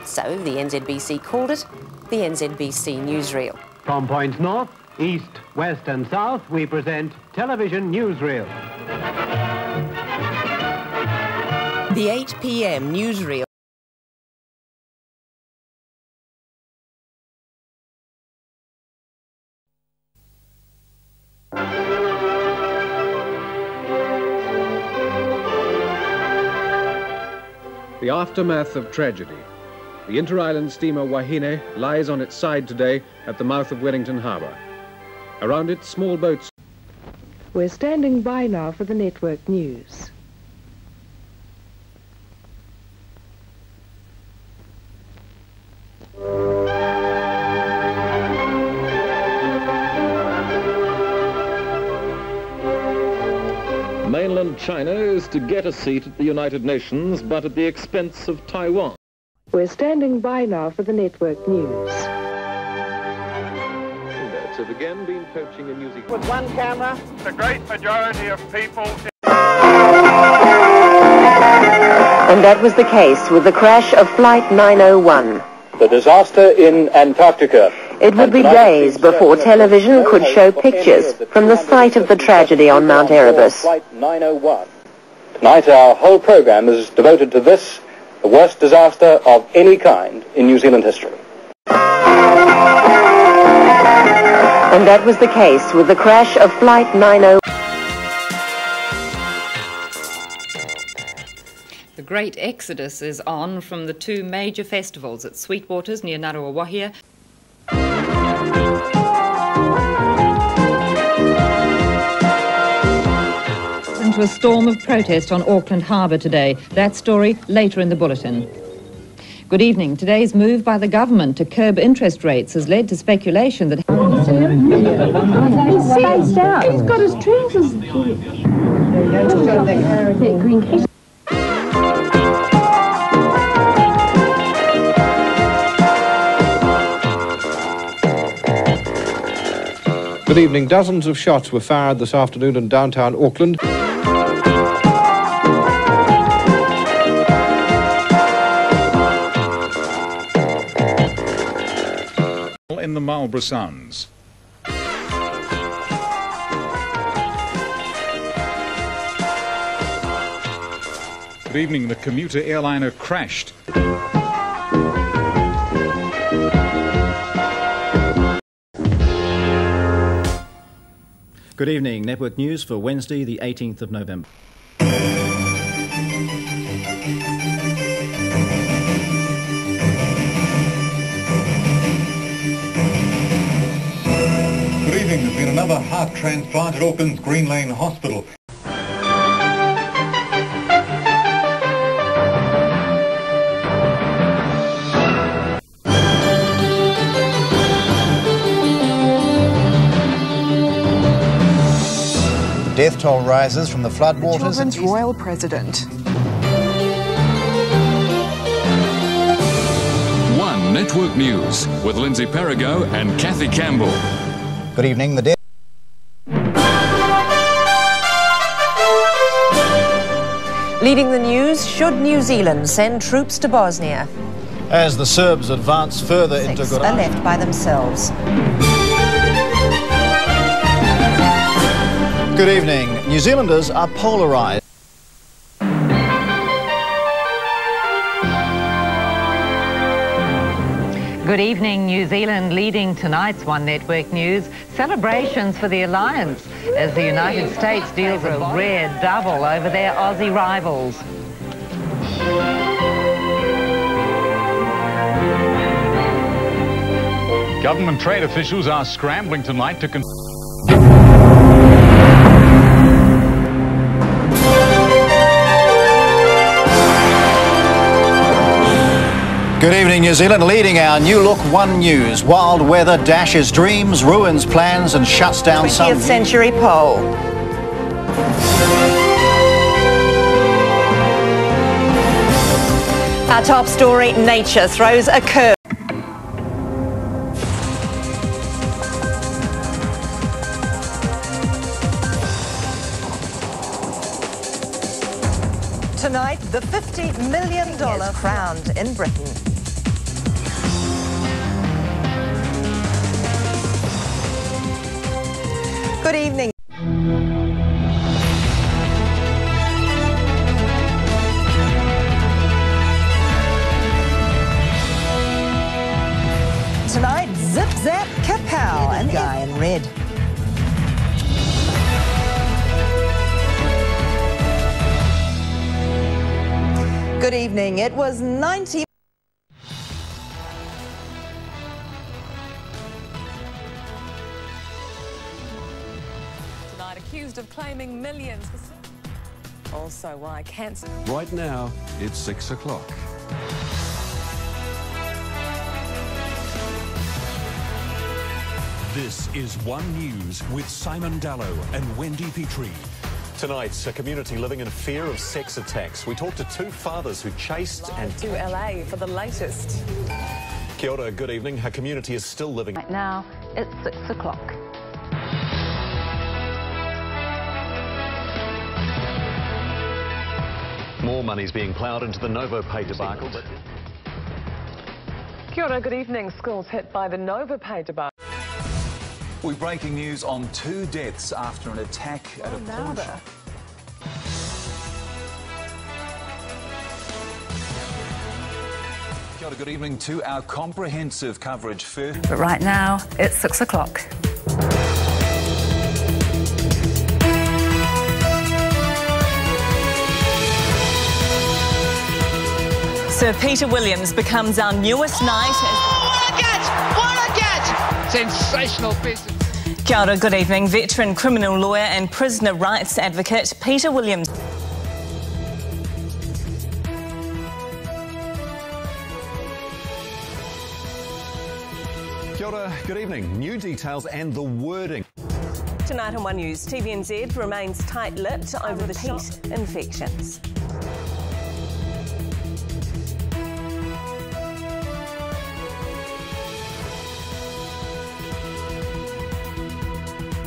So the NZBC called it the NZBC Newsreel. From points north, east, west and south, we present Television Newsreel. The 8 p.m. Newsreel. The aftermath of tragedy. The inter-island steamer Wahine lies on its side today at the mouth of Wellington Harbour. Around it, small boats. We're standing by now for the network news. Mainland China is to get a seat at the United Nations, but at the expense of Taiwan. We're standing by now for the network news. Indets have again been poaching in New Zealand. With one camera, the great majority of people... And that was the case with the crash of Flight 901. The disaster in Antarctica. It would be days before television could show pictures from the site of the tragedy on Mount Erebus. Flight 901. Tonight our whole program is devoted to this, the worst disaster of any kind in New Zealand history. And that was the case with the crash of Flight 901. The great exodus is on from the two major festivals at Sweetwaters near Ngaruawahia. Into a storm of protest on Auckland Harbour today. That story later in the bulletin. Good evening. Today's move by the government to curb interest rates has led to speculation that... He's spaced out. He's got his trousers. Good evening. Dozens of shots were fired this afternoon in downtown Auckland. In the Marlborough Sounds. Good evening. The commuter airliner crashed. Good evening. Network News for Wednesday, the 18th of November. Good evening. There's been another heart transplant at Auckland's Green Lane Hospital. Death toll rises from the floodwaters. The children's royal president. One Network News with Lindsay Perigo and Kathy Campbell. Good evening. The death. Leading the news, should New Zealand send troops to Bosnia? As the Serbs advance further into Six are left by themselves. Good evening. New Zealanders are polarised. Good evening. New Zealand leading tonight's One Network News. Celebrations for the alliance as the United States deals a rare double over their Aussie rivals. Government trade officials are scrambling tonight to... Good evening, New Zealand. Leading our new look One News. Wild weather dashes dreams, ruins plans and shuts down 20th century poll. Our top story, nature throws a curve. Tonight, the $50 million crowned in Britain. Good evening. Tonight, zip, zap, kapow, and guy in red. Good evening. It was 90... Tonight, accused of claiming millions. Also, why cancer... Right now, it's 6 o'clock. This is One News with Simon Dallow and Wendy Petrie. Tonight, a community living in fear of sex attacks. We talked to two fathers who chased and... To LA for the latest. Kia ora, good evening. Our community is still living... Right now, it's 6 o'clock. More money's being ploughed into the NovoPay debacle. Kia ora, good evening. Schools hit by the NovoPay debacle. We're breaking news on 2 deaths after an attack at a pawn shop. Kia ora, good evening to our comprehensive coverage first. But right now, it's 6 o'clock. Sir Peter Williams becomes our newest knight. What a get! Sensational piece. Kia ora, good evening. Veteran criminal lawyer and prisoner rights advocate Peter Williams. Kia ora, good evening. New details and the wording. Tonight on One News, TVNZ remains tight-lipped over the heat infections.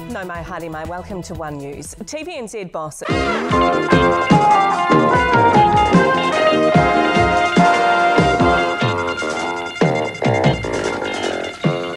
No mai haere mai, welcome to One News. TVNZ boss...